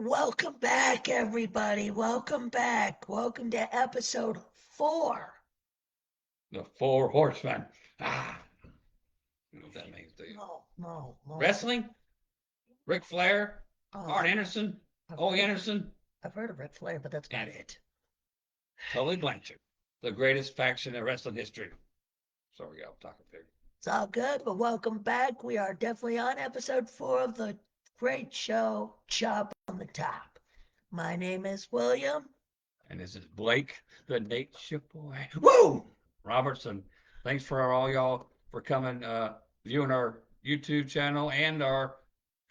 Welcome back, everybody. Welcome back. Welcome to episode 4. The Four Horsemen. Ah, you know what that means, do you? No. Wrestling? Ric Flair? Oh, Arn Anderson? I've Ole heard, Anderson? I've heard of Ric Flair, but that's about And it. Tully Blanchard. The greatest faction in wrestling history. Sorry, I'm talking big. It's all good, but welcome back. We are definitely on episode 4 of the great show, Chop on the Top. My name is William. And this is Blake, the Nate Ship Boy. Woo! Robertson. Thanks for all y'all for coming, viewing our YouTube channel and our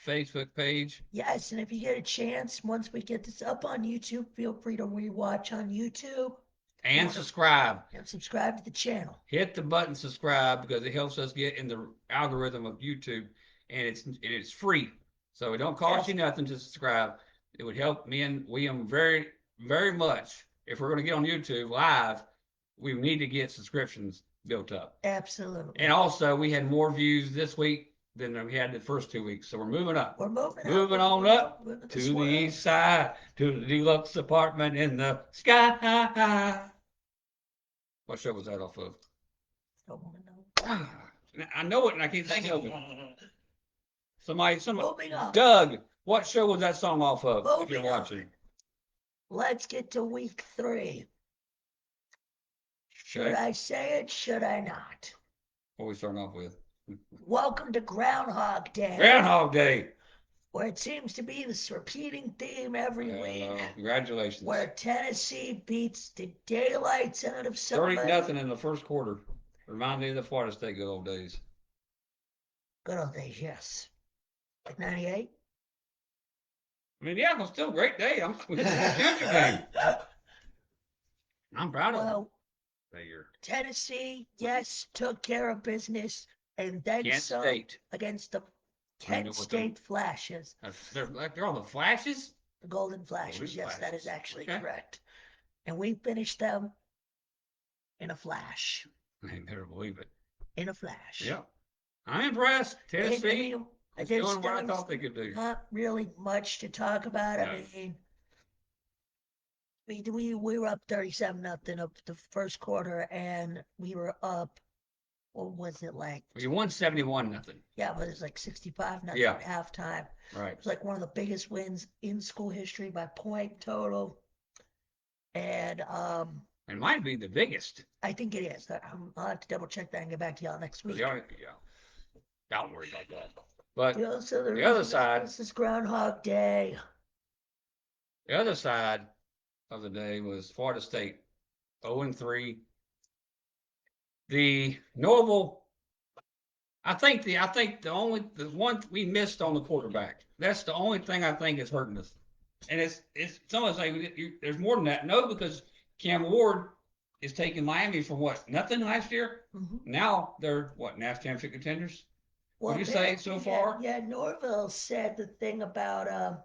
Facebook page. Yes, and if you get a chance, once we get this up on YouTube, feel free to rewatch on YouTube And subscribe. and subscribe to the channel. Hit the button subscribe because it helps us get in the algorithm of YouTube, and it's free, so it don't cost you nothing to subscribe. It would help me and William very much. If we're going to get on YouTube live, we need to get subscriptions built up. Absolutely. And also, we had more views this week than we had the first 2 weeks, so we're moving up. We're moving on up to the east side, to the deluxe apartment in the sky. What show was that off of? Don't want to know. I know it and I can't think of it. Somebody, Moving on. Doug, what show was that song off of? If you're Moving on. watching. Let's get to week 3. Should Okay. I say it? Should I not? What are we starting off with? Welcome to Groundhog Day, Groundhog Day. where it seems to be this repeating theme every week, Congratulations. where Tennessee beats the daylights out of somebody. 30-0 in the first quarter. Remind me of the Florida State good old days. Good old days, yes. Like 98? I mean, yeah, it was still a great day. I'm game. I'm proud of them. That year. Tennessee, yes, took care of business, and then Kent some State. against the Kent State Flashes. They're on the Flashes? The Golden Flashes, yes, Flashes. that is actually Okay. correct. And we finished them in a flash. I never believe it. In a flash. Yeah. I'm impressed. Tennessee is doing what I thought they could do. Not really much to talk about. No. I mean, we were up 37-0 up the first quarter, and we were up. What was it like? You won 71-0. Yeah, but it was like 65-0 Yeah. at halftime. Right. It was like one of the biggest wins in school history by point total. And it might be the biggest. I think it is. I'll have to double check that and get back to y'all next week. Yeah. Don't worry about that. But the other side. This is Groundhog Day. The other side of the day was Florida State, 0-3. The Norval. I think the one we missed on the quarterback. That's the only thing I think is hurting us. And it's someone saying there's more than that. No, because Cam Ward is taking Miami from what, nothing last year. Mm-hmm. Now they're what, national championship contenders. What do you say so far? Yeah, Norville said the thing about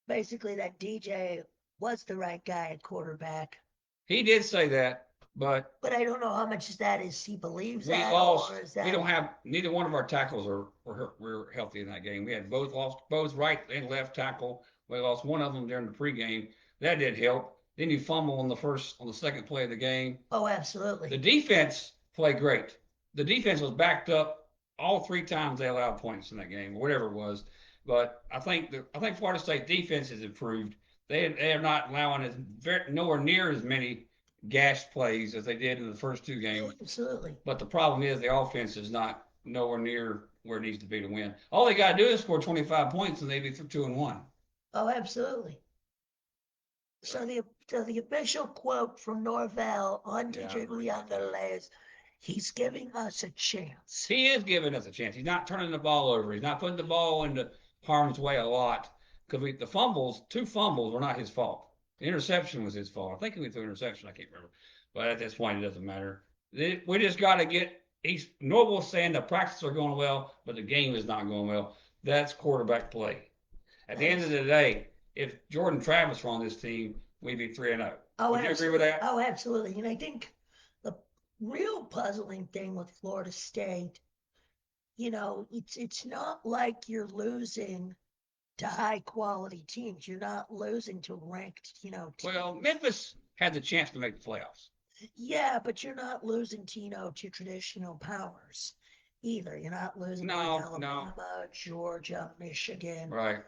basically that DJ was the right guy at quarterback. He did say that, but I don't know how much that is. He believes we that, lost. or is that We don't have neither one of our tackles were healthy in that game. We had both right and left tackle. We lost one of them during the pregame. That did help. Then you fumble on the second play of the game. Oh, absolutely. The defense played great. The defense was backed up all 3 times they allowed points in that game, or whatever it was. But I think Florida State defense has improved. They are not allowing nowhere near as many gash plays as they did in the first 2 games. Absolutely. But the problem is the offense is not nowhere near where it needs to be to win. All they got to do is score 25 points and they'd be 2-1. Oh, absolutely. So the official quote from Norvell on DJ Leondale is, he's giving us a chance. He is giving us a chance. He's not turning the ball over. He's not putting the ball into harm's way a lot. Because the 2 fumbles were not his fault. The interception was his fault. I think he went through interception. I can't remember. But at this point, it doesn't matter. We just got to get. Norval's saying the practices are going well, but the game is not going well. That's quarterback play. At the end of the day, if Jordan Travis were on this team, we'd be 3-0. Would you agree with that? Oh, absolutely. And I think the real puzzling thing with Florida State, it's not like you're losing to high quality teams. You're not losing to ranked, Well, teams. Memphis had the chance to make the playoffs. Yeah, but you're not losing to, to traditional powers either. You're not losing to like No, no. Alabama, Georgia, Michigan. Right.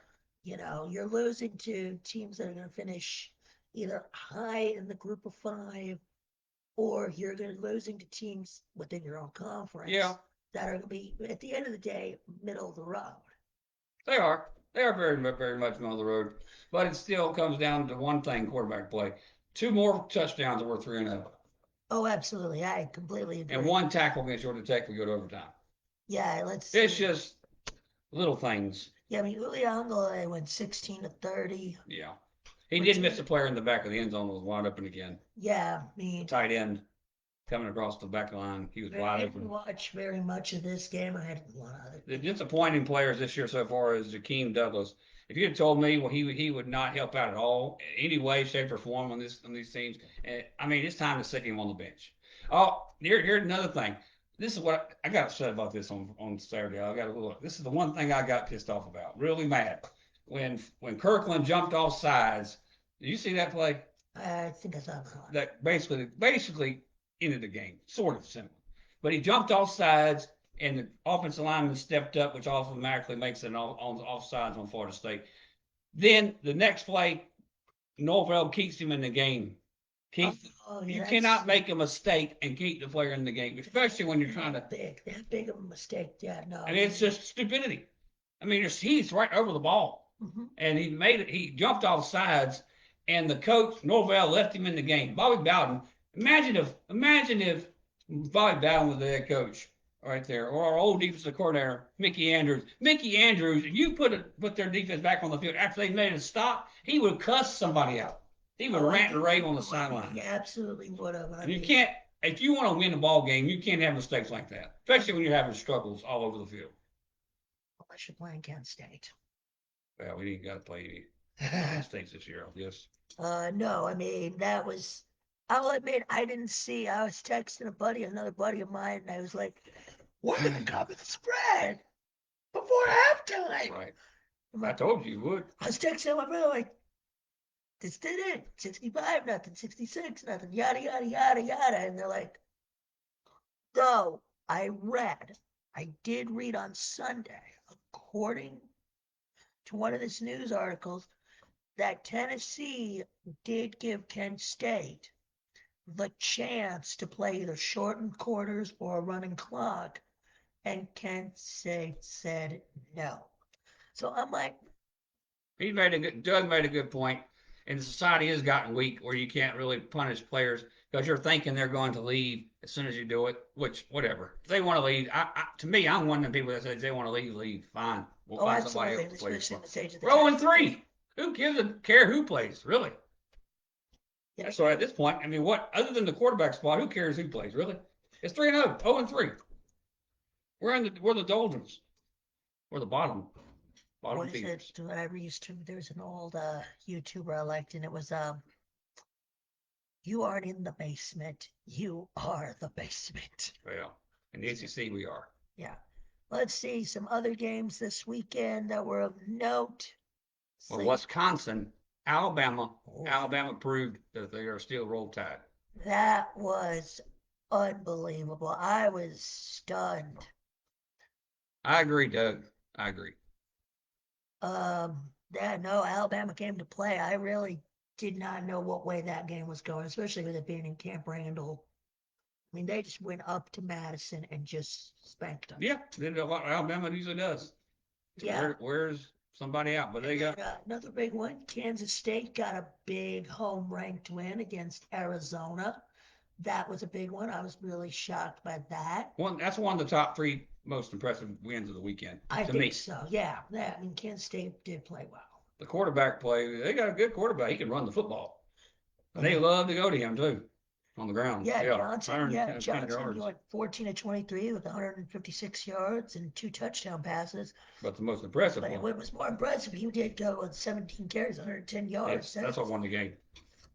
You're losing to teams that are going to finish either high in the group of five, or you're going to losing to teams within your own Yeah, conference that are going to be, at the end of the day, middle of the road. they are. They are very, very much middle of the road. But it still comes down to one thing: quarterback play. Two more touchdowns, and we're 3-0. Oh, absolutely. I completely And agree. one tackle against Georgia Tech, we go to overtime. Yeah, let's It's see. just little things. Yeah, I mean, Uliangale went 16 to 30, Yeah. He which did miss is, a player in the back of the end zone, was wide open again. yeah, I The mean, tight end coming across the back line, he was I wide didn't open. watch very much of this game. I had a lot of other The things. disappointing players this year so far is Jakeem Douglas. If you had told me, well, he would not help out at all, in any way, shape, or form on these teams. I mean, it's time to stick him on the bench. Oh, here's another thing. This is what I got upset about this on Saturday. I got a little. This is the one thing I got pissed off about. Really mad when Kirkland jumped off sides. Did you see that play? I think I saw that. That basically ended the game, sort of simple. But he jumped off sides, and the offensive lineman stepped up, which automatically makes it an offsides on Florida State. Then the next play, Norvell keeps him in the game. Oh, Keith, yeah, you that's cannot make a mistake and keep the player in the game, especially when you're trying to. that big of a mistake. Yeah, no, And it's just stupidity. I mean, he's right over the ball, mhm. and he made it. He jumped off sides, and the coach Norvell left him in the game. Bobby Bowden. Imagine if Bobby Bowden was the head coach right there, or our old defensive coordinator Mickey Andrews. Mickey Andrews, you put their defense back on the field after they made a stop, he would cuss somebody out. He would Oh, I rant and think rave on the sideline. he absolutely would have. I You mean, can't. If you want to win a ball game, you can't have mistakes like that, especially when you're having struggles all over the field. unless you're playing Kent State. Well, we didn't got to play any states this year, I guess. No, I mean that was. I'll admit I didn't see. I was texting another buddy of mine, and I was like, "We're gonna cover the spread before halftime." Right. I My, told you would. I was texting my brother like, "This did it. 65 nothing, 66 nothing, yada yada yada yada," and they're like, "No, I did read on Sunday, according to one of this news articles, that Tennessee did give Kent State the chance to play either shortened quarters or a running clock, and Kent State said no." So I'm like, Doug made a good point, and the society has gotten weak where you can't really punish players because you're thinking they're going to leave as soon as you do it. Which whatever, if they want to leave. To me, I'm one of the people that says they want to leave. Leave, fine. We'll oh, find somebody absolutely, else to play especially for. in the stage of the We're 0 game. 3. Who gives a care who plays? Really? Yeah, So at this point, I mean, what other than the quarterback spot, who cares who plays? Really? It's 3-0, 0-3. We're the doldrums. We're the bottom what is it? feeders. Whatever used to. There's an old YouTuber I liked, and it was "You aren't in the basement. You are the basement." Well, in the ACC we are. Yeah. Let's see some other games this weekend that were of note. Well, See, Wisconsin, Alabama, oh, Alabama proved that they are still roll tide. that was unbelievable. I was stunned. I agree, Doug. I agree. Yeah, no, Alabama came to play. I really did not know what way that game was going, especially with it being in Camp Randall. I mean, they just went up to Madison and just spanked them. Yeah, did a lot. Alabama usually does. Yeah. Where's somebody out? But And they then got another big one, Kansas State got a big home ranked win against Arizona. That was a big one. I was really shocked by that. one. That's one of the top three most impressive wins of the weekend I to think me. so. Yeah. I mean, Kansas State did play well. The quarterback play. They got a good quarterback. He can run the football. And they Yeah. love to go to him too on the ground. Yeah, Yeah, Johnson. Yeah, 110 Johnson. You yards. went 14 to 23 with 156 yards and two touchdown passes. But the most impressive But one, what was more impressive, he did go with 17 carries, 110 yards. that's what won the game.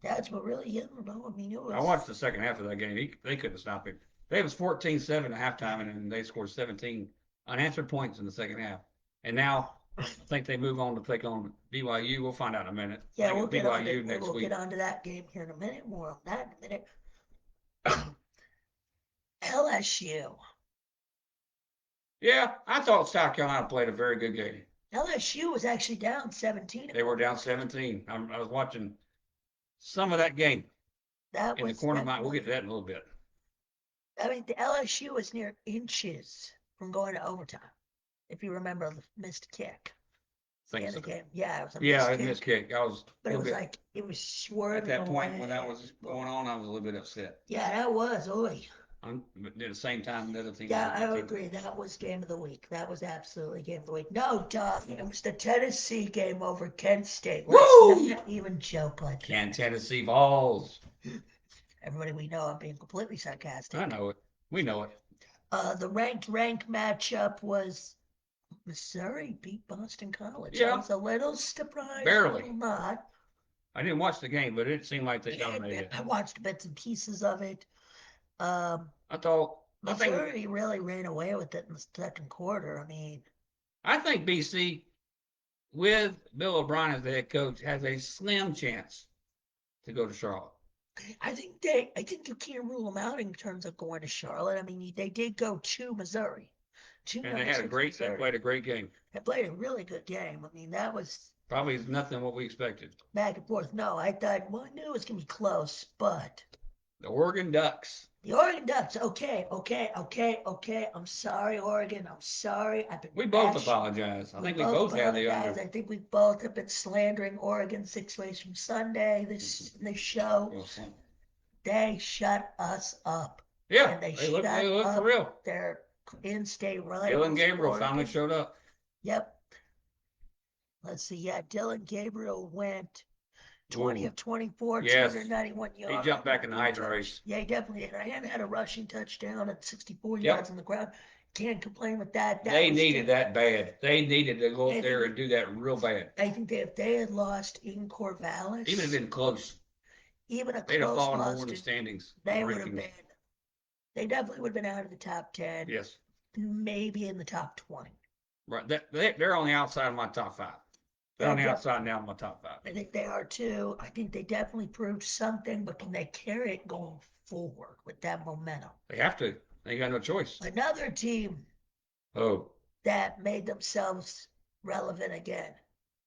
That's what really, you know, I mean, it I was. watched the second half of that game. They couldn't stop it. They was 14-7 at halftime, and then they scored 17 unanswered points in the second half. And now I think they move on to take on BYU. We'll find out in a minute. I Yeah, think it's BYU next we'll get week. on to that game here in a minute. More on that in a minute. LSU. Yeah, I thought South Carolina played a very good game. LSU was actually down 17. They were down 17. I was watching some of that game That in the was corner of my. We'll definitely. get to that in a little bit. I mean, the LSU was near inches from going to overtime. If you remember the missed kick I think in the so. game, yeah, it was a Yeah, missed I kick, missed kick. I was a but it little was bit like it was at swerving that point when that away. was going on. I was a little bit upset. Yeah, that was. Oi. But at the same time, the other team was Yeah, a I good would team. agree. That was game of the week. That was absolutely game of the week. No, Doug, it was the Tennessee game over Kent State. Let's Woo! not even joke like Can that. Tennessee balls? Everybody, we know I'm being completely sarcastic. I know it. We know it. The ranked matchup was Missouri beat Boston College. I Yeah, was a little surprised, a little barely. not. I didn't watch the game, but it seemed like they dominated. I watched bits and pieces of it. Um, I think, Missouri really ran away with it in the second quarter. I mean, I think BC with Bill O'Brien as the head coach has a slim chance to go to Charlotte. I think you can't rule them out in terms of going to Charlotte. I mean, they did go to Missouri, to And they number had a six great, they Missouri. played a great game. They played a really good game. I mean, that was Probably nothing what we expected. back and forth. No, I thought, well, I knew it was gonna be close, but The Oregon Ducks. the Oregon Ducks. Okay. I'm sorry, Oregon. I'm sorry. I've been We both bashing. apologize. I We think we both both had the apologize. under. I think we both have been slandering Oregon 6 ways from Sunday. This show. Wilson. They shut us up. Yeah, And they they shut look for up real. their in-state Dylan rivals, Gabriel finally Oregon. showed up. Yep. Let's see. Yeah, Dylan Gabriel went 20 Ooh, of 24, yes. 291 He yards. jumped back in the Heisman race. Yeah, he definitely did. And had a rushing touchdown at 64 yards Yep. on the ground. Can't complain with that. They needed that bad. They needed to go up there and do that real bad. I think if they had lost in Even if Corvallis, it been close, even a they'd have close fallen loss, more in the standings, they would have rankings. been. They definitely would have been out of the top 10. Yes. Maybe in the top 20. Right. They're on the outside of my top five. They're on the outside now of my top five. I think they are too. I think they definitely proved something, but can they carry it going forward with that momentum? They have to. They got no choice. Another team Oh. that made themselves relevant again.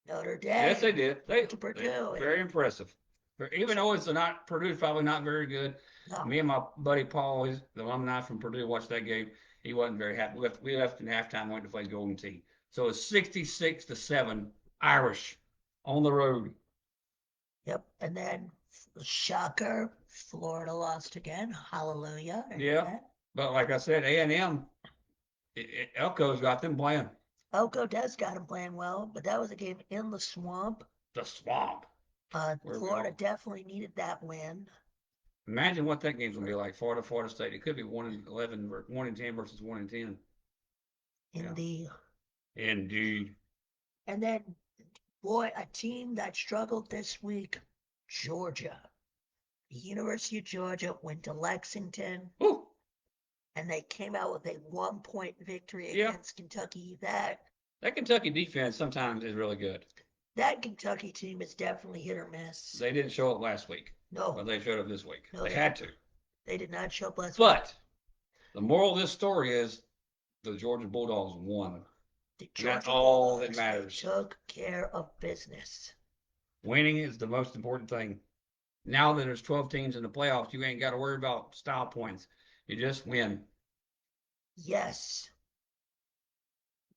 Notre Dame. Yes, they did. They Purdue. Very impressive. Even though it's not Purdue's probably not very good. No. Me and my buddy Paul, he's the alumni from Purdue, watched that game. He wasn't very happy. We left in halftime, went to play Golden Tee. So it's 66-7 Irish on the road. Yep. And then shocker, Florida lost again. Hallelujah. Yeah. But like I said, A&M, Elko's got them playing. Elko does got him playing well, but that was a game in the swamp. The swamp. Florida definitely needed that win. Imagine what that game's gonna be like. Florida State. It could be 1-11 or 1-10 versus 1-10. Indeed. And then, boy, a team that struggled this week, Georgia. The University of Georgia went to Lexington. Ooh. And they came out with a 1-point victory against Kentucky. That Kentucky defense sometimes is really good. That Kentucky team is definitely hit or miss. They didn't show up last week. No. But they showed up this week. No, they had to. They did not show up last week. But the moral of this story is the Georgia Bulldogs won. That's all that matters. Took care of business. Winning is the most important thing. Now that there's 12 teams in the playoffs, you ain't got to worry about style points. You just win. Yes.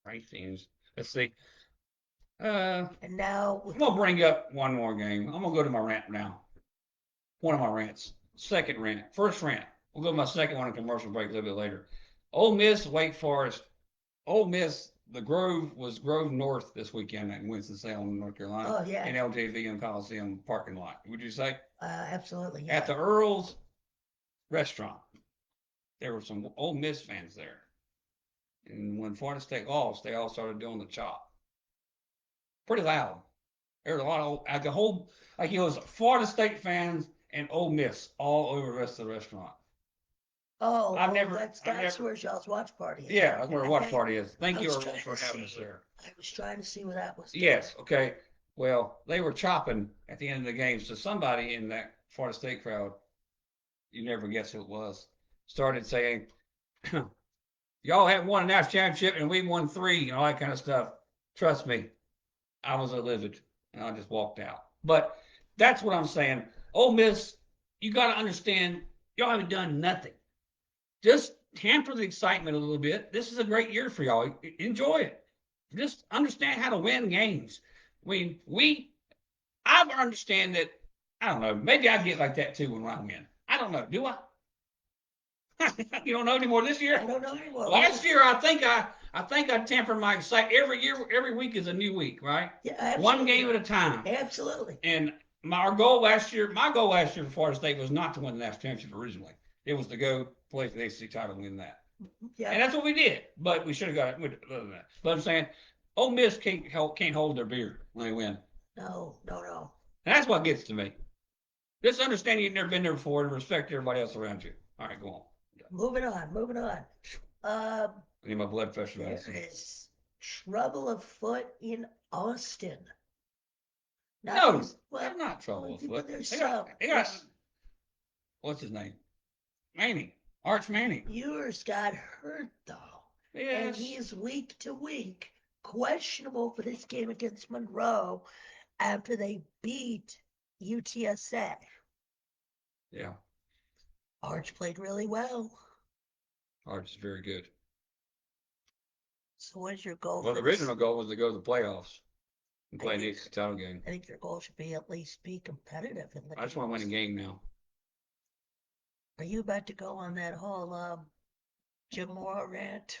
Right teams. Let's see. And now I'm gonna bring up one more game. I'm gonna go to my rant now. One of my rants. Second rant. First rant. We'll go to my second one in commercial break a little bit later. Ole Miss, Wake Forest. Ole Miss, the Grove was Grove North this weekend in Winston-Salem, North Carolina. Oh, yeah. In LJV and Coliseum parking lot. Would you say? Absolutely. Yeah. At the Earl's restaurant, there were some Ole Miss fans there. And when Florida State lost, they all started doing the chop. Pretty loud. There was a lot of like it was Florida State fans and Ole Miss all over the rest of the restaurant. Oh, I've oh, never, I've that's never. where y'all's watch party is. Yeah, that's where a watch I, party is. Thank I you, was everyone, trying for to having see. us there. I was trying to see where that was doing. Yes, okay. Well, they were chopping at the end of the game, so somebody in that Florida State crowd, you never guess who it was, started saying, "Y'all haven't won a national championship, and we won three, and all that kind of stuff." Trust me, I was livid, and I just walked out. But that's what I'm saying. Ole Miss, you got to understand, y'all haven't done nothing. Just hamper the excitement a little bit. This is a great year for y'all. Enjoy it. Just understand how to win games. I mean, I understand that. I don't know. Maybe I get like that too when I win. I don't know. Do I? You don't know anymore this year. I don't know anymore. Last year, I think I tempered my excitement. Every year, every week is a new week, right? Yeah, absolutely. One game at a time. Absolutely. And our goal last year, my goal last year for Florida State was not to win the national championship originally. It was to go play for the ACC title and win that. Yeah. And that's what we did. But we should have got it other than that. But I'm saying, Ole Miss can't hold their beer when they win. No, no, no. And that's what gets to me. Just understanding you've never been there before and respect everybody else around you. All right, go on. Moving on, moving on. I need my blood pressure medicine. There is trouble afoot in Austin. No, well, not trouble afoot. There's they got what's his name? Manning. Arch Manning. Ewers got hurt though. Yes. And he is week to week questionable for this game against Monroe after they beat UTSA. Yeah. Arch played really well. Arch is very good. So what is your goal? Well, the original goal was to go to the playoffs and play the ACC title game. I think your goal should be at least be competitive in the I just want to win a game now. Are you about to go on that whole Jim Moore rant?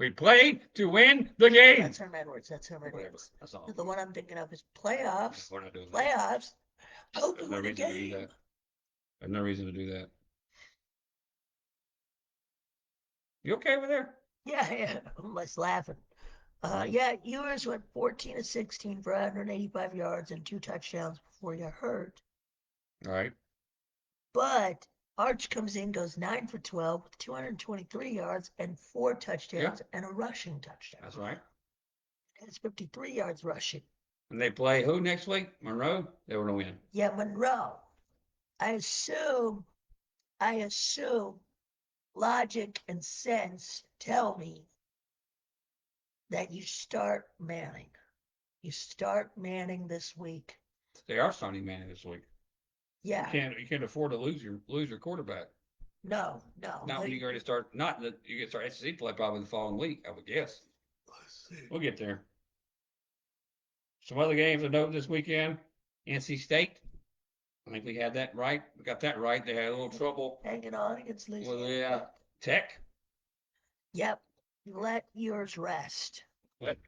We played to win the game. That's Herm Edwards. That's Herm Edwards. That's all. The one I'm thinking of is playoffs. We're not doing playoffs. That. Hope to win a game. There's no reason to do that. You okay over there? Yeah. I'm less laughing. Yeah, Ewers went 14 of 16 for 185 yards and 2 touchdowns before he got hurt. All right. But Arch comes in, goes 9 for 12 with 223 yards and 4 touchdowns and a rushing touchdown. That's right. It's 53 yards rushing. And they play who next week? Monroe? They were going to win. Yeah, Monroe. I assume logic and sense tell me that you start Manning. You start Manning this week. They are starting Manning this week. Yeah. You can't afford to lose your quarterback. No. Not when you already start. Not that you get start SEC play probably the following week. I would guess. We'll get there. Some other games of note this weekend. NC State. I think we had that right. We got that right. They had a little trouble hanging on against Louisiana. Well, Tech. Yep. Let yours rest.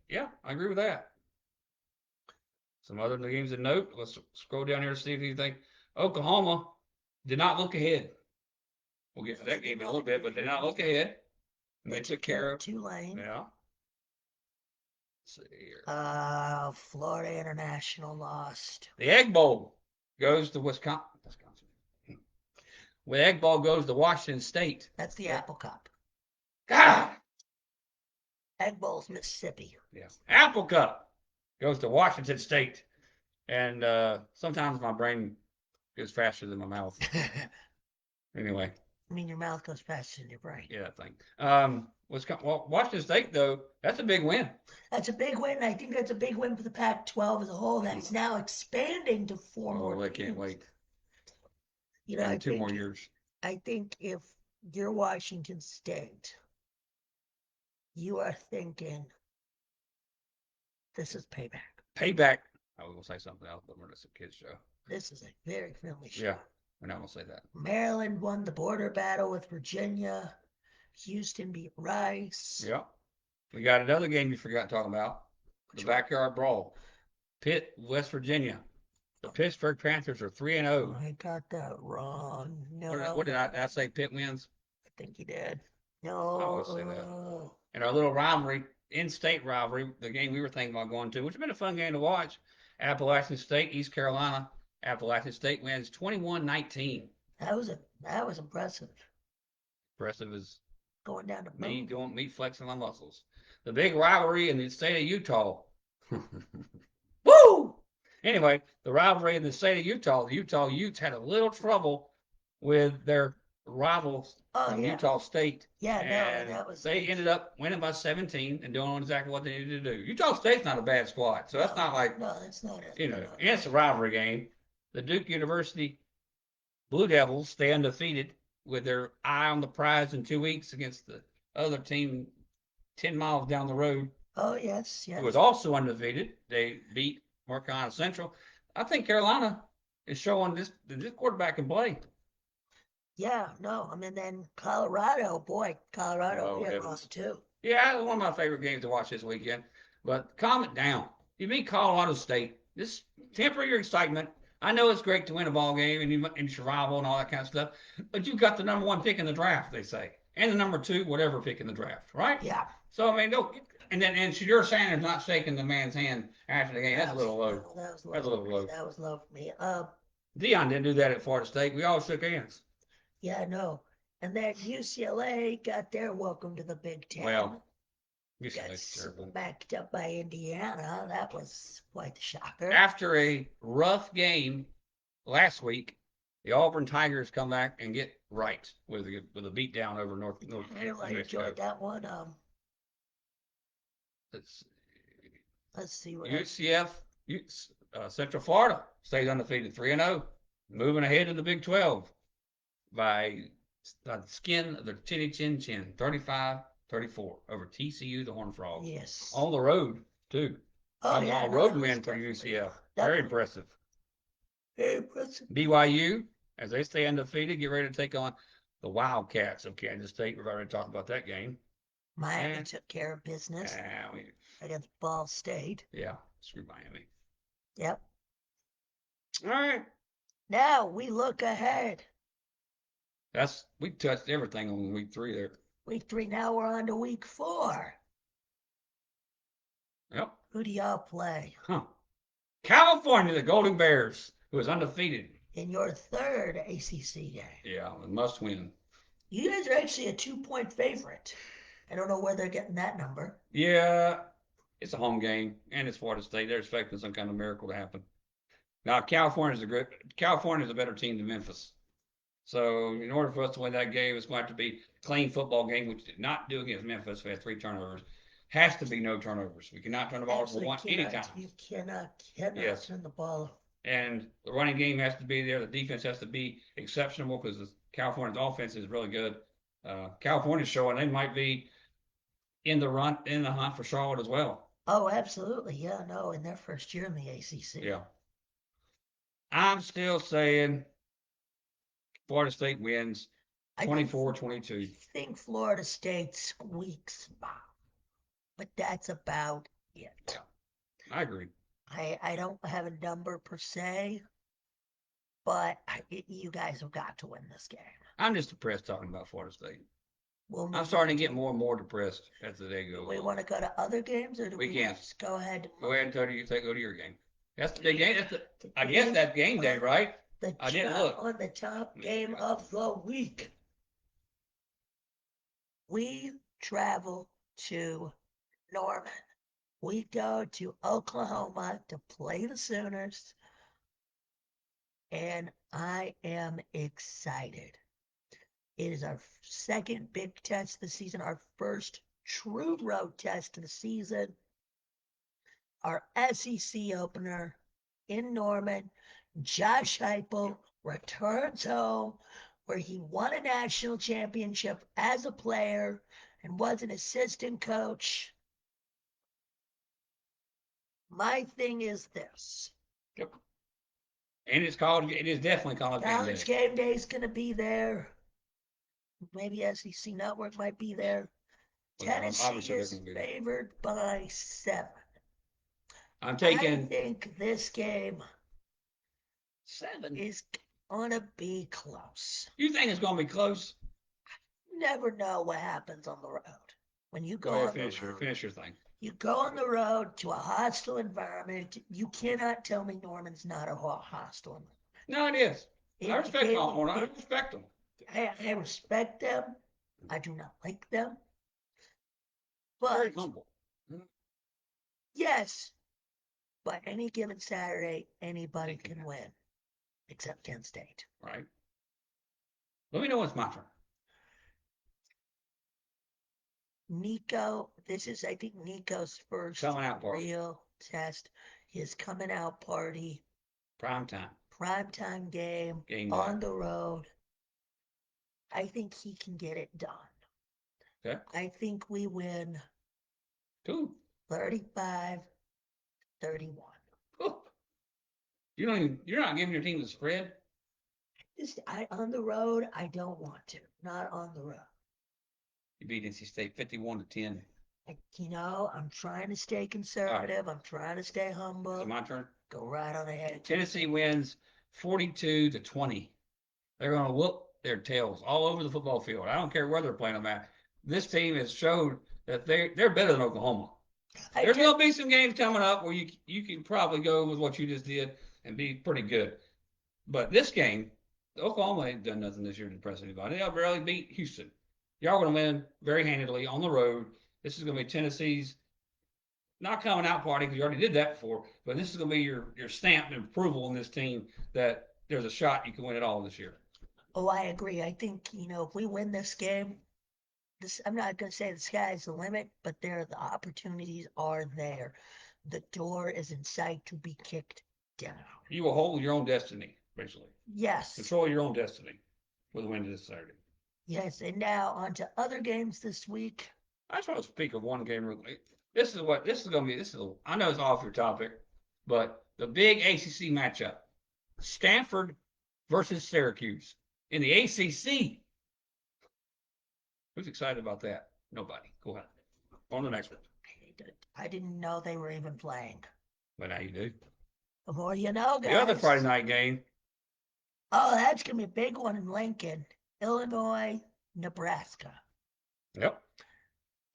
Yeah, I agree with that. Some other games of note. Let's scroll down here to see if you think Oklahoma did not look ahead. We'll get to that game in a little bit, but they did not look ahead. And they took care of Tulane. Yeah. Let's see here. Florida International lost. The Egg Bowl goes to Wisconsin. Well, the Egg Bowl goes to Washington State. That's the Apple Cup. God! Egg Bowl's Mississippi. Yeah. Apple Cup goes to Washington State. And sometimes my brain goes faster than my mouth. Anyway. I mean, your mouth goes faster than your brain. Yeah, I think. Washington State, though, that's a big win. That's a big win. I think that's a big win for the Pac-12 as a whole. That's now expanding to 4 more. Oh, I can't wait. You know, 2 more years. I think if you're Washington State, you are thinking, this is payback. Payback. I was going to say something else, but we're just a kids show. This is a very friendly show. Yeah, we're not going to say that. Maryland won the border battle with Virginia. Houston beat Rice. Yeah. We got another game you forgot talking about. The backyard brawl. Pitt, West Virginia. The Pittsburgh Panthers are 3-0. I got that wrong. No. What did I say? Pitt wins? I think you did. No. I will say that. And our little rivalry, in-state rivalry, the game we were thinking about going to, which has been a fun game to watch. Appalachian State, East Carolina. Appalachian State wins 21-19. That was impressive. Impressive as going down the me moon. doing me flexing my muscles. The big rivalry in the state of Utah. Woo! Anyway, the rivalry in the state of Utah, the Utah Utes had a little trouble with their rivals Oh from yeah, Utah State, yeah, no, and and that was they ended up winning by 17 and doing exactly what they needed to do. Utah State's not a bad squad, so that's no, not like, no, that's not it. and No, it's a rivalry game. The Duke University Blue Devils stay undefeated with their eye on the prize in 2 weeks against the other team 10 miles down the road, oh yes, who was yes, also undefeated. They beat North Carolina Central. I think Carolina is showing this quarterback can play. yeah, no. I mean, then Colorado, boy, Colorado Oh, hit wrong heavens. too. Yeah, it's one of my favorite games to watch this weekend. But calm it down. You beat Colorado State. Just temper your excitement. I know it's great to win a ball game and survival and all that kind of stuff, but you got the number one pick in the draft, they say, and the number two, whatever pick in the draft, right? Yeah, So I mean, don't. And Shadur Sanders not shaking the man's hand after the game. That's a little low. no, that was That's a low little for me. low. That was low for me. Dion didn't do that at Florida State. We all shook hands. Yeah, no. And then UCLA got their welcome to the Big Ten. Well, Got UCLA's terrible. smacked up by Indiana. That was quite the shocker. After a rough game last week, the Auburn Tigers come back and get right with a beat down over North I New really Mexico. enjoyed that one. It's Let's see what UCF, Central Florida stays undefeated, 3-0, moving ahead in the Big 12 by the skin of the chinny chin chin, 35-34 over TCU, the Horned Frogs. Yes. On the road, too. Oh, yeah. A No, road that was win for definitely- UCF. Very definitely impressive. very impressive. BYU, as they stay undefeated, get ready to take on the Wildcats of Kansas State. We've already talked about that game. Miami And, took care of business we, against Ball State. yeah, screw Miami. Yep. All right. Now we look ahead. We touched everything on week 3 there. Week 3, now we're on to week 4. Yep. Who do y'all play? Huh. California, the Golden Bears, who is undefeated. In your third ACC game. Yeah, a must win. You guys are actually a 2-point favorite. I don't know where they're getting that number. Yeah, it's a home game, and it's Florida State. They're expecting some kind of miracle to happen. Now, California's a better team than Memphis. So, in order for us to win that game, it's going to have to be a clean football game, which did not do against Memphis. We had 3 turnovers. Has to be no turnovers. We cannot turn the ball over anytime. You cannot Yes. turn the ball over. And the running game has to be there. The defense has to be exceptional because California's offense is really good. California's showing they might be in the hunt for Charlotte as well. Oh, absolutely. Yeah, no, in their first year in the ACC. Yeah. I'm still saying Florida State wins 24-22. I think Florida State squeaks by, but that's about it. Yeah, I agree. I don't have a number per se, but you guys have got to win this game. I'm just depressed talking about Florida State. We'll I'm starting to get more and more depressed as the day goes. We want to go to other games, or do we can. just go ahead? Go ahead and go to your game. That's the big game. I guess that's game day, right? I didn't look. On the top game of the week. We travel to Norman. We go to Oklahoma to play the Sooners, and I am excited. It is our second big test of the season, our first true road test of the season, our SEC opener in Norman. Josh Heupel returns home, where he won a national championship as a player and was an assistant coach. My thing is this. Yep. And it is definitely college game day. College game day is going to be there. Maybe SEC Network might be there. Tennessee is favored by 7. I think this game 7 is going to be close. You think it's going to be close? You never know what happens on the road. When you go on the road, finish your thing. You go on the road to a hostile environment. You cannot tell me Norman's not a hostile environment. No, it is. I respect Longhorn. I respect them. I respect them. I do not like them. Very But humble. yes, but any given Saturday, anybody Anything can happens. win, except Kent State. Right. Let me know what's my turn. Nico, this is, I think, Nico's first Coming out party. real test. His coming out party, Prime time. primetime game, Game on day. the road. I think he can get it done. Okay. I think we win Cool. 35-31. Cool. You're not giving your team the spread? On the road, I don't want to. Not on the road. You beat NC State 51-10. I'm trying to stay conservative. I'm trying to stay Is humble. it my turn? Go right on ahead. Tennessee wins 42-20. They're going to whoop their tails all over the football field. I don't care where they're playing them at. This team has showed that they're better than Oklahoma. There's going to be some games coming up where you can probably go with what you just did and be pretty good. But this game, Oklahoma ain't done nothing this year to impress anybody. They'll barely beat Houston. Y'all are going to win very handedly on the road. This is going to be Tennessee's not coming out party because you already did that before, but this is going to be your stamp and approval in this team that there's a shot you can win it all this year. Oh, I agree. I think, if we win this game, I'm not going to say the sky's the limit, but the opportunities are there. The door is in sight to be kicked down. You will hold your own destiny, basically. Yes. Control your own destiny with a win this Saturday. Yes, and now on to other games this week. I just want to speak of one game real quick. This is going to be. I know it's off your topic, but the big ACC matchup: Stanford versus Syracuse in the ACC. Who's excited about that? Nobody. Go ahead. On the next one. I didn't know they were even playing. But now you do. The more you know, guys. The other Friday night game. Oh, that's going to be a big one in Lincoln. Illinois, Nebraska. Yep.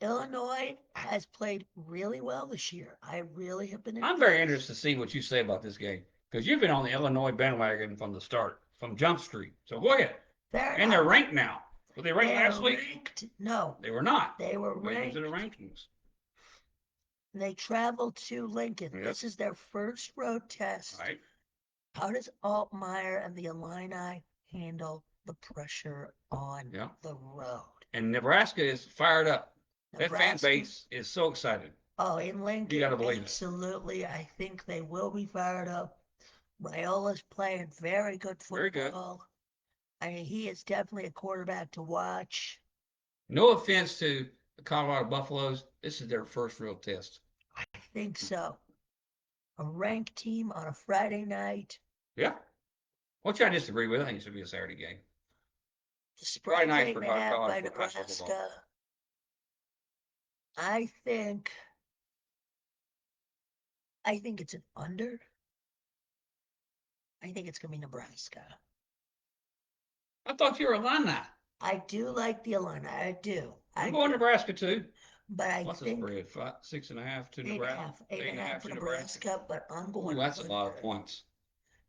Illinois has played really well this year. I really have been. I'm very interested to see what you say about this game because you've been on the Illinois bandwagon from the start, from Jump Street. So go ahead. And they're ranked now. Were they ranked last week? No. They were not. They were ranked. To the rankings. They traveled to Lincoln. Yep. This is their first road test. Right. How does Altmaier and the Illini handle the pressure on the road? And Nebraska is fired up. That fan base is so excited. Oh, in Lincoln, you got to believe absolutely. It. I think they will be fired up. Raiola's playing very good football. Very good. I mean, he is definitely a quarterback to watch. No offense to the Colorado Buffaloes. This is their first real test. I think so. A ranked team on a Friday night. Yeah. Which I disagree with. I think it should be a Saturday game. Friday night for by Nebraska. I think it's an under. I think it's going to be Nebraska. I thought you were Illini. I do like the Illini. I do. I'm going Nebraska too. But I What's think the spread? 6.5 to Nebraska. 8.5 for Nebraska. But I'm going. Ooh, that's a lot of points.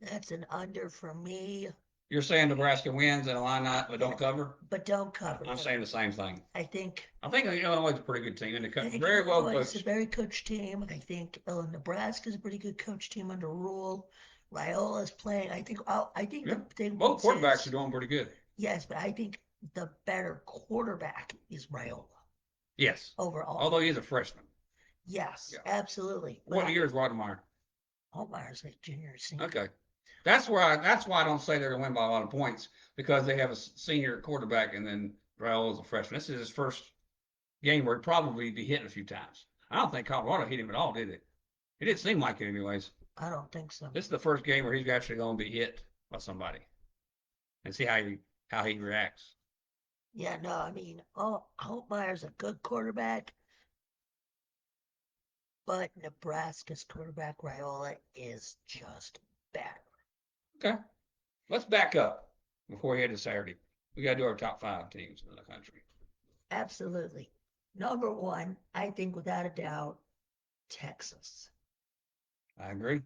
That's an under for me. You're saying Nebraska wins and Illini, but don't cover? But don't cover. I'm saying the same thing. I think Illinois is a pretty good team, and they're very well coached. It's a very coached team. I think Nebraska is a pretty good coach team under Rule. Raiola's playing. I think the thing. Both quarterbacks are doing pretty good. Yes, but I think the better quarterback is Raiola. Yes. Overall. Although he's a freshman. Yes, absolutely. What year is Wadmeyer? Altmaier's like junior or senior. Okay. That's why I don't say they're going to win by a lot of points because they have a senior quarterback and then Raiola's a freshman. This is his first game where he'd probably be hitting a few times. I don't think Colorado hit him at all, did it? It didn't seem like it anyways. I don't think so. This is the first game where he's actually going to be hit by somebody and see how he reacts. Yeah, no, I mean, Altmaier's a good quarterback, but Nebraska's quarterback, Raiola, is just better. Okay. Let's back up before we head to Saturday. We got to do our top 5 teams in the country. Absolutely. Number 1, I think without a doubt, Texas. I agree.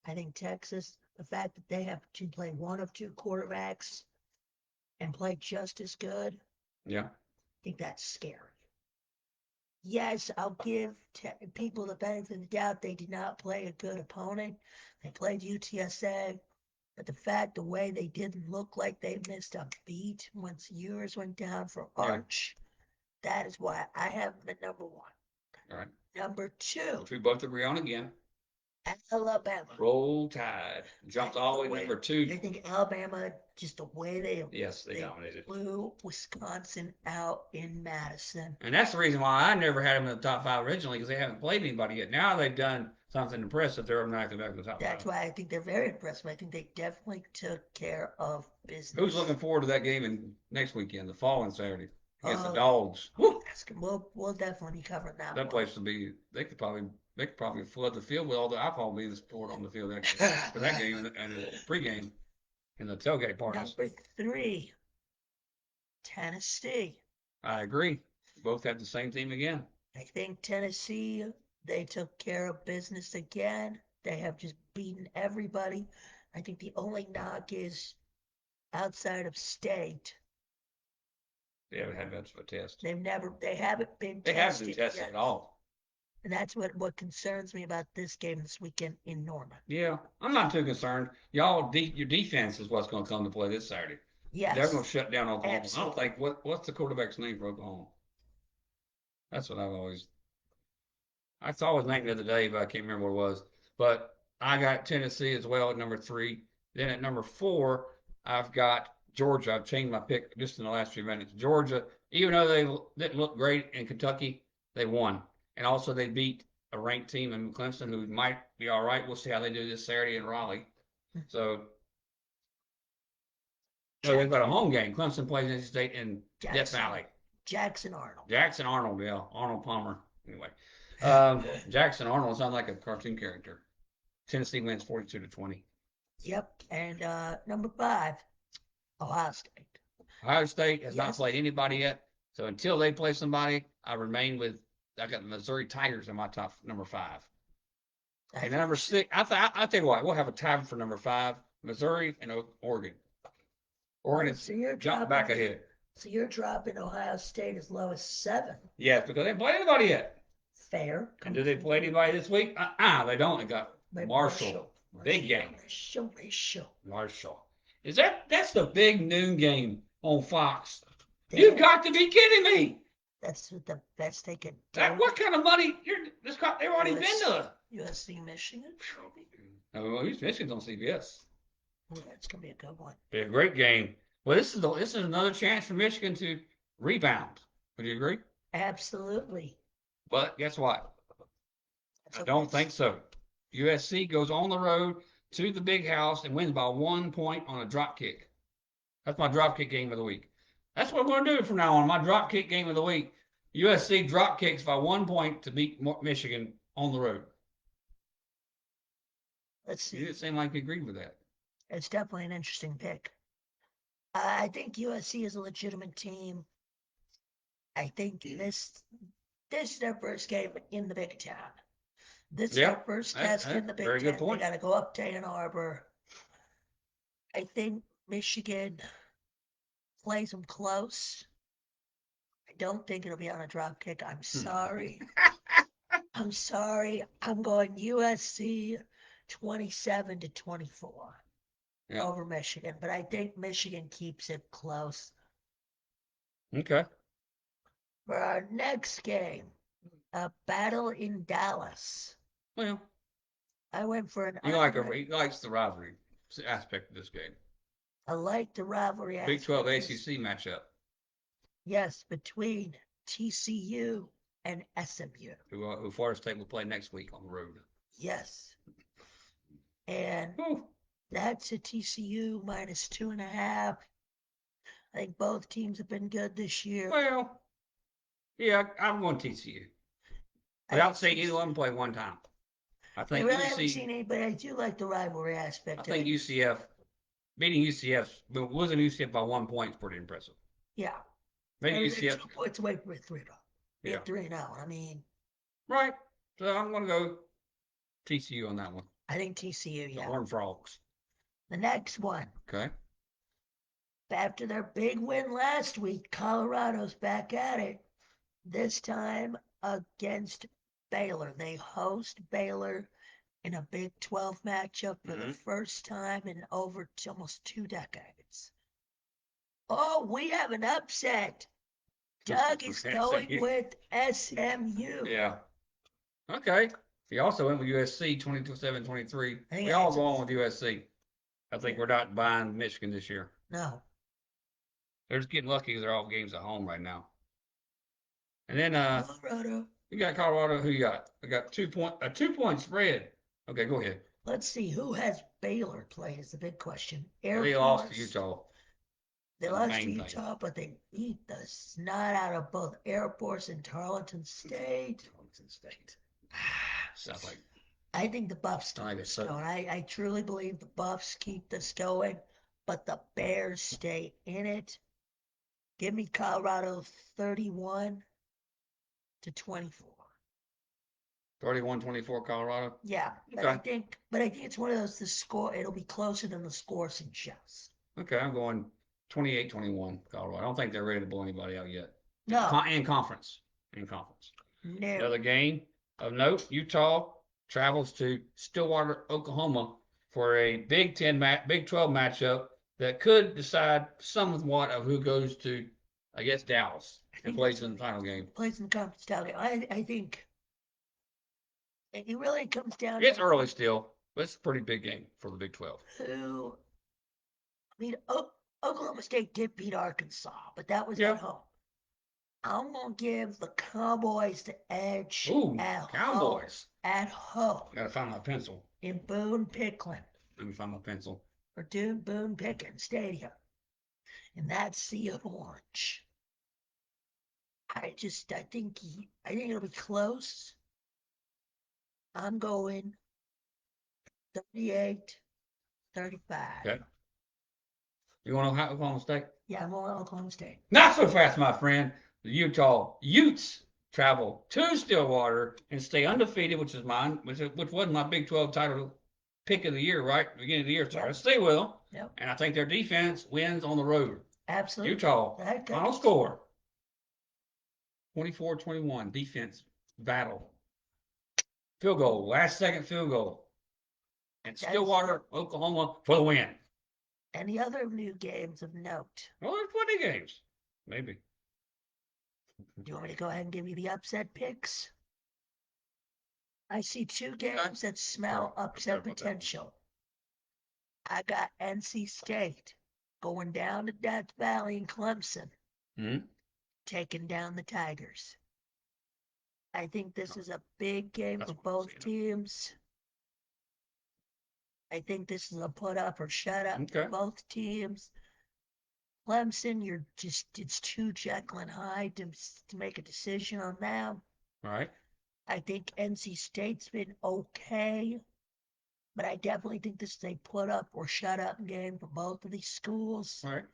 I think Texas, the fact that they have to play one of 2 quarterbacks and play just as good. Yeah. think that's scary. Yes, I'll give people the benefit of the doubt. They did not play a good opponent. They played UTSA, but the fact, the way they didn't look like they missed a beat once yours went down for Arch, that is why I have them at number one. All right. Number two, which we both agree on again. Alabama. Roll Tide. Jumped all the way to number two. I think Alabama, just the way they dominated. Blew Wisconsin out in Madison. And that's the reason why I never had them in the top five originally, because they haven't played anybody yet. Now they've done something impressive. They're automatically back in the top That's five. why I think they're very impressive. I think they definitely took care of business. Who's looking forward to that game next weekend, the following Saturday, against the Oh, Dogs? We'll definitely be covering that. That place will be. They could probably flood the field with all the alcohol being poured on the field for that game and the pregame and the tailgate parties. Number three, Tennessee. I agree. Both had the same team again. I think Tennessee, they took care of business again. They have just beaten everybody. I think the only knock is outside of state. They haven't had much of a test. They haven't been tested at all. And that's what concerns me about this game this weekend in Norman. Yeah, I'm not too concerned. Your defense is what's going to come to play this Saturday. Yes. They're going to shut down Oklahoma. Absolutely. I don't think, what's the quarterback's name for Oklahoma? That's what I saw his name the other day, but I can't remember what it was. But I got Tennessee as well at number 3. Then at number 4, I've got Georgia. I've changed my pick just in the last few minutes. Georgia, even though they didn't look great in Kentucky, they won. And also they beat a ranked team in Clemson who might be all right. We'll see how they do this Saturday in Raleigh. So they've got a home game. Clemson plays NC State in Death Valley. Jackson Arnold. Yeah. Arnold Palmer. Anyway, Jackson Arnold sounds like a cartoon character. Tennessee wins 42-20. Yep. And number 5, Ohio State. Ohio State has not played anybody yet. So until they play somebody, I got the Missouri Tigers in my top number 5. And number 6, I tell you what, we'll have a tie for number 5, Missouri and Oregon. Oregon jumped back ahead. So you're dropping Ohio State as low as 7. Yes, because they haven't played anybody yet. Fair. And do they play anybody this week? They don't. They got Marshall. Big game. Marshall. That's the big noon game on Fox. You've got to be kidding me. That's the best they can do. What kind of money? They've already been to USC, Michigan. No, Michigan's on CBS. Oh, that's gonna be a good one. Be a great game. Well, this is another chance for Michigan to rebound. Would you agree? Absolutely. But guess what? I don't think so. USC goes on the road to the Big House and wins by 1 point on a drop kick. That's my drop kick game of the week. That's what we're going to do from now on. My drop kick game of the week. USC drop kicks by 1 point to beat Michigan on the road. Let's see. You didn't seem like you agreed with that. It's definitely an interesting pick. I think USC is a legitimate team. I think this is their first game in the Big Ten. This is their first test in the Big Ten. Good point. They got to go up to Ann Arbor. I think Michigan plays them close. I don't think it'll be on a drop kick. I'm sorry. I'm sorry. I'm going USC 27-24 over Michigan, but I think Michigan keeps it close. Okay. For our next game, a battle in Dallas. Well, I went for an. He likes the rivalry aspect of this game. I like the rivalry aspect. Big 12 ACC matchup. Yes, between TCU and SMU. Who Florida State will play next week on the road. Yes. And that's a TCU minus 2.5. I think both teams have been good this year. Well, yeah, I'm going TCU. Without saying either one play one time. I think I haven't seen anybody. I do like the rivalry aspect. I think UCF, beating UCF, but losing UCF by 1 point is pretty impressive. Yeah. Maybe UCF. 2 points away from 3-0. Yeah. 3-0. I mean. Right. So I'm going to go TCU on that one. I think TCU, yeah. The Horned Frogs. The next one. Okay. After their big win last week, Colorado's back at it. This time against Baylor. They host Baylor in a Big 12 matchup for the first time in over almost 2 decades. Oh, we have an upset. Doug is going with SMU. Yeah. Okay. He also went with USC 22-7-23. We all going with USC. I think we're not buying Michigan this year. No. They're just getting lucky because they're all games at home right now. And then Colorado. You got Colorado. Who you got? I got 2-point spread. Okay, go ahead. Let's see who has Baylor play is the big question. They lost to Utah. They lost to Utah, but they beat the snot out of both Air Force and Tarleton State. Sounds like. I think the Buffs keep this going. I truly believe the Buffs keep this going, but the Bears stay in it. Give me Colorado 31-24. 31-24 Colorado. Yeah, but I think it's one of those. The score it'll be closer than the score suggests. Okay, I'm going 28-21 Colorado. I don't think they're ready to blow anybody out yet. No. In conference. No. Another game of note: Utah travels to Stillwater, Oklahoma, for a Big 12 matchup that could decide somewhat of who goes to, I guess, Dallas and plays in the final game. Plays in the conference title game. I think it really comes down. It's early still, but it's a pretty big game for the Big 12. Oklahoma State did beat Arkansas, but that was at home. I'm gonna give the Cowboys the edge. Ooh, Cowboys at home. Gotta find my pencil. In Boone Pickens. Let me find my pencil. Or Boone Pickens Stadium. In that sea of orange. I think it'll be close. I'm going 38-35. Okay. You want Oklahoma State? Yeah, I'm going Oklahoma State. Not so fast, my friend. The Utah Utes travel to Stillwater and stay undefeated, which is mine, which wasn't my Big 12 title pick of the year, right? Beginning of the year. So I stay with them. Yep. And I think their defense wins on the road. Absolutely. Utah, final score 24-21, defense battle. Field goal, last second field goal. And Stillwater, Oklahoma for the win. Any other new games of note? Well, there's plenty of games. Maybe. Do you want me to go ahead and give you the upset picks? I see 2 games that smell upset potential. I got NC State going down to Death Valley and Clemson, taking down the Tigers. I think this is a big game for both teams. I think this is a put up or shut up for both teams. Clemson, it's too Jekyll and Hyde to make a decision on them. Right. I think NC State's been okay, but I definitely think this is a put up or shut up game for both of these schools. Right.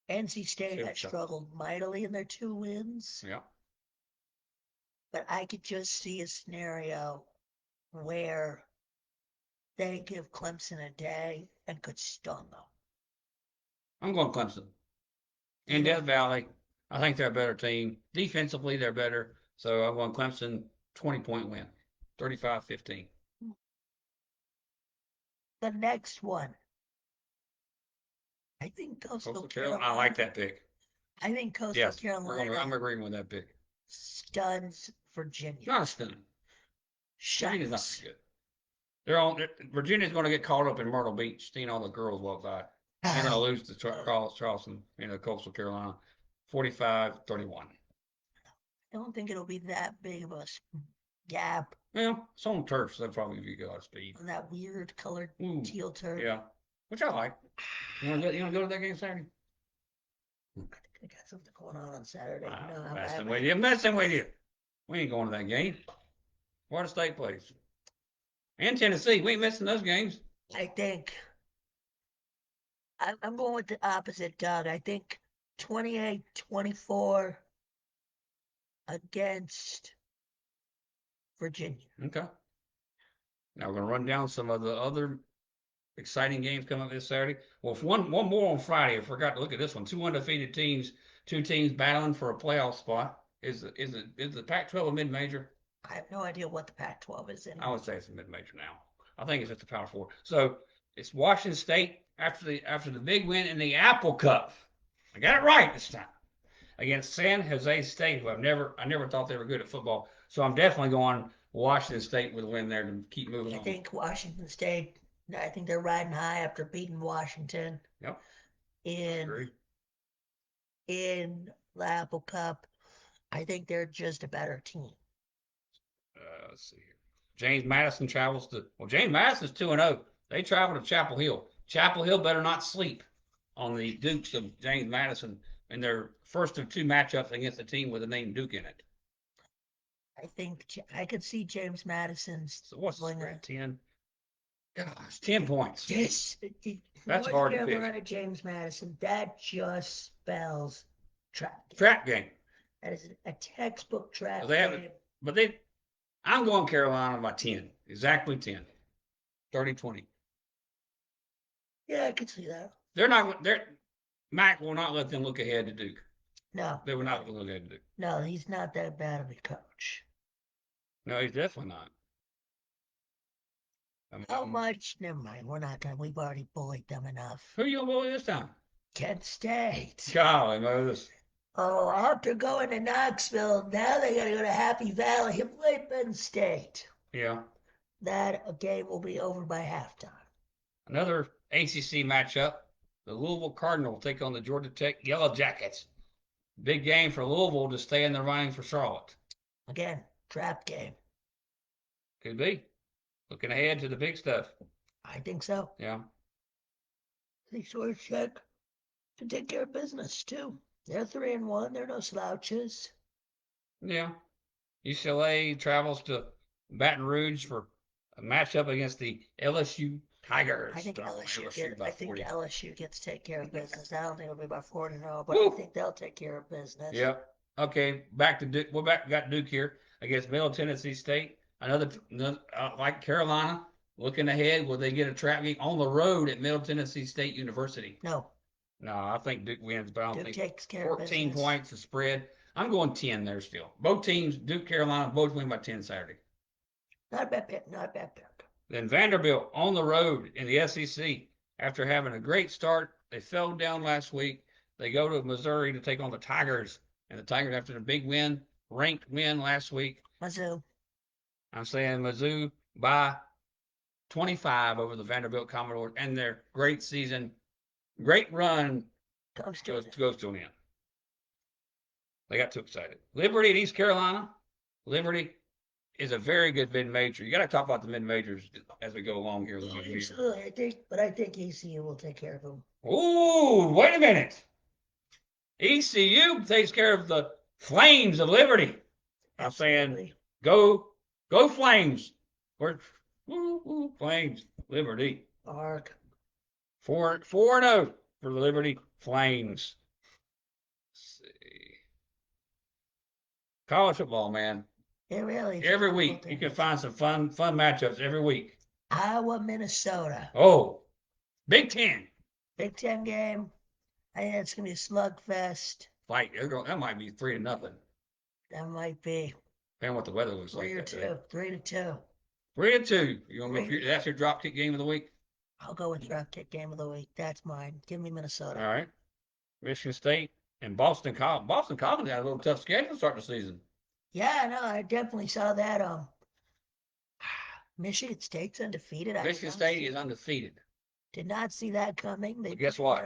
NC State has struggled mightily in their 2 wins. Yeah. But I could just see a scenario where they give Clemson a day and could stun them. I'm going Clemson. In Death Valley, I think they're a better team. Defensively, they're better. So I'm going Clemson 20-point win, 35-15. The next one. I think Coastal Carolina. I like that pick. I think Coastal Carolina. I'm agreeing with that pick. Stuns Virginia. Not a stun. Virginia's not good. Virginia's going to get caught up in Myrtle Beach, seeing all the girls walk by. They're going to lose to Charleston, Coastal Carolina, 45-31. I don't think it'll be that big of a gap. Well, it's on turf, so they'll probably be good on speed. On that weird colored teal turf. Yeah, which I like. You want to go to that game Saturday? I think I got something going on Saturday. I'm messing with you. We ain't going to that game. Florida State plays. And Tennessee. We ain't missing those games. I think I'm going with the opposite, Doug. I think 28-24 against Virginia. Okay. Now we're going to run down some of the other exciting games coming up this Saturday. Well, one more on Friday. I forgot to look at this one. Two undefeated teams, two teams battling for a playoff spot. Is the Pac-12 a mid-major? I have no idea what the Pac-12 is I anymore. would say it's a mid-major now. I think it's at the Power Four. So it's Washington State after the big win in the Apple Cup. I got it right this time against San Jose State, who I never thought they were good at football. So I'm definitely going Washington State with a win there to keep moving I on. think Washington State. I think they're riding high after beating Washington Yep, in agree. in the Apple Cup. I think they're just a better team. Let's see here. James Madison travels to James Madison's 2-0. They travel to Chapel Hill. Chapel Hill better not sleep on the Dukes of James Madison in their first of two matchups against a team with the name Duke in it. I think I could see James Madison's So what's the winner. spread? 10. Gosh, 10 points. Yes, That's North hard to Carolina, pick. James Madison. That just spells track game. Trap game. That is a textbook track They have, game. but they. I'm going Carolina by 10. Exactly 10. 30-20. Yeah, I could see that. They're not. Mac will not let them look ahead to Duke. No, They will not look ahead to Duke. no, he's not that bad of a coach. No, he's definitely not. How much? Never mind. We're not gonna. We've already bullied them enough. Who you gonna bully this time? Kent State. Golly, Moses. Oh, after going to Knoxville, now they got to go to Happy Valley and play Penn State. Yeah. That game will be over by halftime. Another ACC matchup. The Louisville Cardinals take on the Georgia Tech Yellow Jackets. Big game for Louisville to stay in the running for Charlotte. Again, trap game. Could be. Looking ahead to the big stuff. I think so. Yeah. They sure check to take care of business too. They're 3-1. They're no slouches. Yeah. UCLA travels to Baton Rouge for a matchup against the LSU Tigers. I think LSU LSU gets to take care of business. I don't think it'll be by 4-0, but Woo! I think they'll take care of business. Yep. Okay, back to Duke. We're back. Got Duke here against Middle Tennessee State. Another like Carolina, looking ahead. Will they get a trap game on the road at Middle Tennessee State University? No. No, I think Duke wins, but I don't Duke think takes care 14 of business. points the spread. I'm going 10 there still. Both teams, Duke, Carolina, both win by 10 Saturday. Not a bad pick. Not a bad pick. Then Vanderbilt on the road in the SEC after having a great start. They fell down last week. They go to Missouri to take on the Tigers. And the Tigers, after the big win, ranked win last week, Mizzou. I'm saying Mizzou by 25 over the Vanderbilt Commodores and their great season, great run goes to an end. They got too excited. Liberty at East Carolina. Liberty is a very good mid-major. You got to talk about the mid-majors as we go along here. Absolutely, I think ECU will take care of them. Ooh, wait a minute. ECU takes care of the Flames of Liberty. I'm saying go Flames. Flames, Liberty. Arc. 4-0 for the Liberty Flames. Let's see. College football, man. It really every week you can find some fun matchups every week. Iowa, Minnesota. Oh, Big Ten. Big Ten game. I think it's gonna be a slugfest. Fight. That might be 3-0. That might be. Depending what the weather looks like. 3-2. 3-2. 3-2. You want to that's your dropkick game of the week? I'll go with dropkick game of the week. That's mine. Give me Minnesota. All right. Michigan State and Boston College. Boston College had a little tough schedule to start the season. Yeah, no, I definitely saw that. Michigan State's undefeated. Michigan State is undefeated. Did not see that coming. But guess what?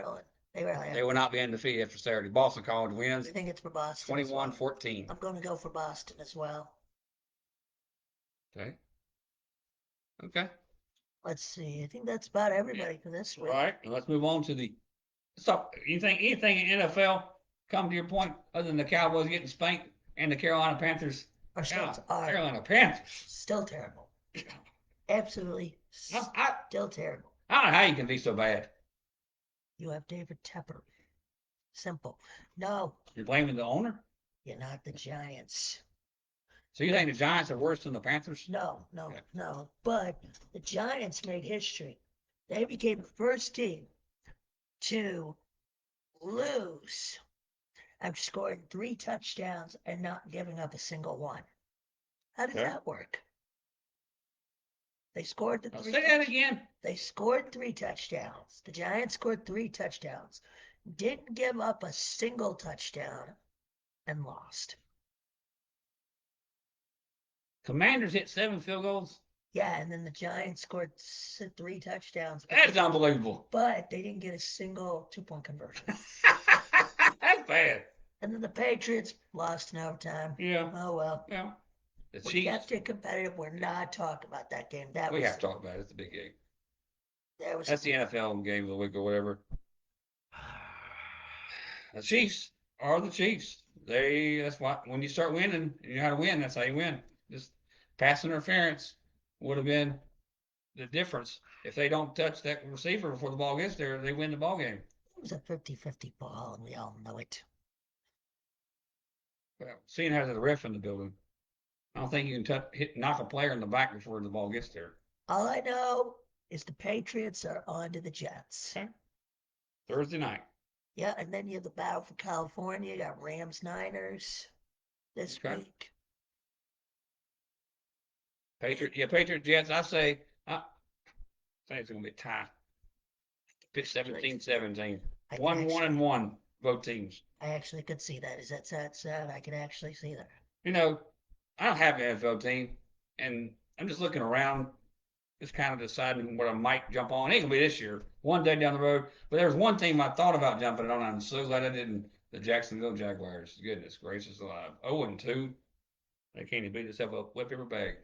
Maryland. They will not be undefeated after Saturday. Boston College wins. I think it's for Boston. 21-14. I'm going to go for Boston as well. Okay. Okay. Let's see. I think that's about everybody for this week. All right. Let's move on to the. So, anything in NFL come to your point other than the Cowboys getting spanked and the Carolina Panthers? Carolina Panthers. Still terrible. Absolutely still terrible. I don't know how you can be so bad. You have David Tepper. Simple. No. You're blaming the owner? You're not the Giants. So you think the Giants are worse than the Panthers? No. But the Giants made history. They became the first team to lose after scoring 3 touchdowns and not giving up a single one. How does Okay. that work? They scored the I'll three. say that again. They scored 3 touchdowns. The Giants scored 3 touchdowns, didn't give up a single touchdown, and lost. Commanders hit 7 field goals. Yeah, and then the Giants scored 3 touchdowns. That's unbelievable. But they didn't get a single 2-point conversion. That's bad. And then the Patriots lost in overtime. Yeah. Oh well. Yeah. The We Chiefs. kept it competitive. We're not talking about that game. We have to talk about it. It's a big game. That's the NFL game of the week or whatever. The Chiefs are the Chiefs. That's why when you start winning, you know how to win. That's how you win. Just pass interference would have been the difference. If they don't touch that receiver before the ball gets there, they win the ball game. It was a 50-50 ball, and we all know it. Well, seeing how there's a ref in the building, I don't think you can knock a player in the back before the ball gets there. All I know is the Patriots are on to the Jets. Okay. Thursday night. Yeah, and then you have the battle for California. You got Rams Niners this week. Patriot Jets. I say it's gonna be a tie. 17-17. 1-1-1 both teams. I actually could see that. Is that sad? I could actually see that. You know, I don't have an NFL team, and I'm just looking around, just kind of deciding what I might jump on. It ain't gonna be this year. One day down the road. But there was one team I thought about jumping on. I'm so glad I didn't. The Jacksonville Jaguars. Goodness gracious alive. 0-2. They can't even beat themselves up wet paper bag.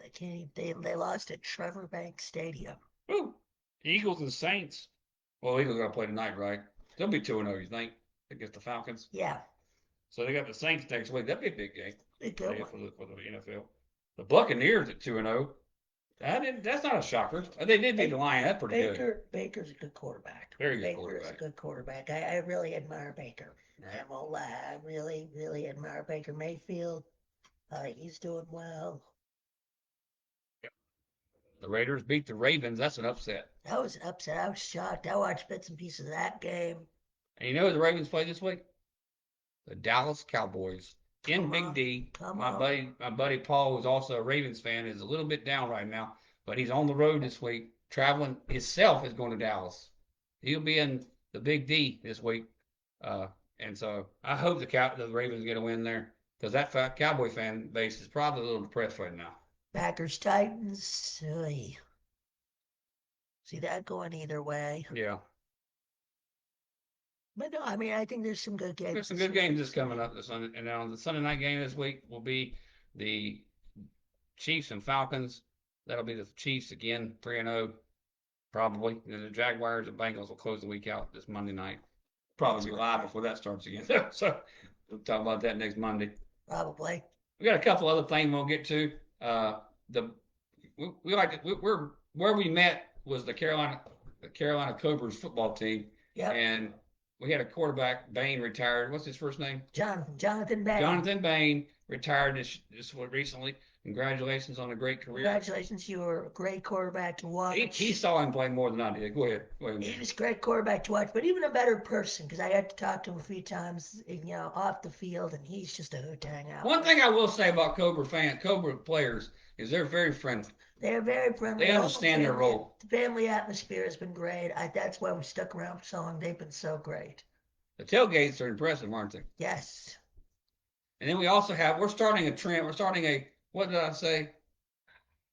They can't. They lost at Trevor Bank Stadium. Woo! Eagles and Saints. Well, Eagles gotta play tonight, right? They'll be 2-0, you think, against the Falcons? Yeah. So they got the Saints next week. That'd be a big game. Big good for the NFL. The Buccaneers at 2-0. That's not a shocker. They did beat the Lions. That's pretty good. Baker's a good quarterback. Very good quarterback. Baker's a good quarterback. I really admire Baker. Right. I won't lie. I really, really admire Baker Mayfield. He's doing well. Yep. The Raiders beat the Ravens. That's an upset. That was an upset. I was shocked. I watched bits and pieces of that game. And you know who the Ravens play this week? The Dallas Cowboys. In Big D. My buddy Paul, who's also a Ravens fan, is a little bit down right now, but he's on the road this week. Traveling himself is going to Dallas. He'll be in the Big D this week. And so I hope the Ravens get a win there, because that Cowboy fan base is probably a little depressed right now. Packers Titans. See that going either way. Yeah. But no, I mean, I think there's some good games. There's some good games just coming up this Sunday. And now the Sunday night game this week will be the Chiefs and Falcons. That'll be the Chiefs again, 3-0, probably. And then the Jaguars and Bengals will close the week out this Monday night. Probably be live before that starts again. So we'll talk about that next Monday. Probably. We got a couple other things we'll get to. Where we met was the Carolina Cobras football team. Yep. And we had a quarterback, Bain, retired. What's his first name? Jonathan Bain. Jonathan Bain retired this recently. Congratulations on a great career. Congratulations, you were a great quarterback to watch. He saw him play more than I did. Go ahead. He was a great quarterback to watch, but even a better person, because I had to talk to him a few times, off the field, and he's just a hoot to hang out. One thing I will say about Cobra players is they're very friendly. They're very friendly. They understand their role. The family atmosphere has been great. That's why we stuck around for so long. They've been so great. The tailgates are impressive, aren't they? Yes. And then we're starting a trend. We're starting what did I say?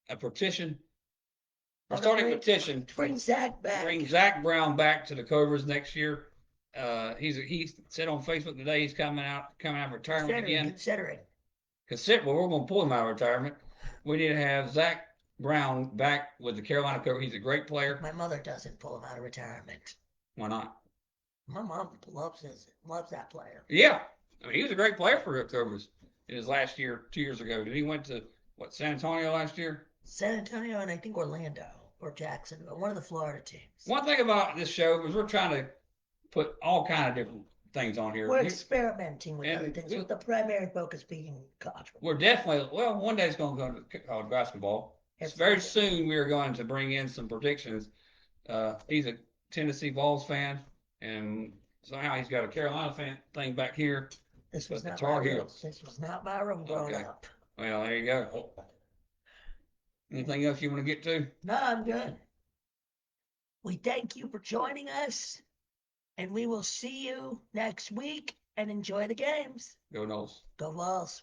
A petition. We're starting a petition to bring Zach back. Bring Zach Brown back to the Cobras next year. He said on Facebook today he's coming out of retirement again. Considering. Well, we're going to pull him out of retirement. We need to have Zach Brown back with the Carolina Cobras. He's a great player. My mother doesn't pull him out of retirement. Why not? My mom loves that player. Yeah. I mean, he was a great player for the Cobras in his last year, 2 years ago. Did he went to, San Antonio last year? San Antonio and I think Orlando or Jacksonville, one of the Florida teams. One thing about this show is we're trying to put all kind of different things on here. We're experimenting with other things, with the primary focus being college football. We're definitely, one day it's going to go to college basketball. Very soon we are going to bring in some predictions He's a Tennessee Vols fan, and somehow he's got a Carolina fan thing back here. This was But the not Tar my room. Heels. This was not my room growing Okay. up. Well, there you go. Anything else you want to get to? No, I'm good. We thank you for joining us, and we will see you next week and enjoy the games. Go Knowles. Go Vols.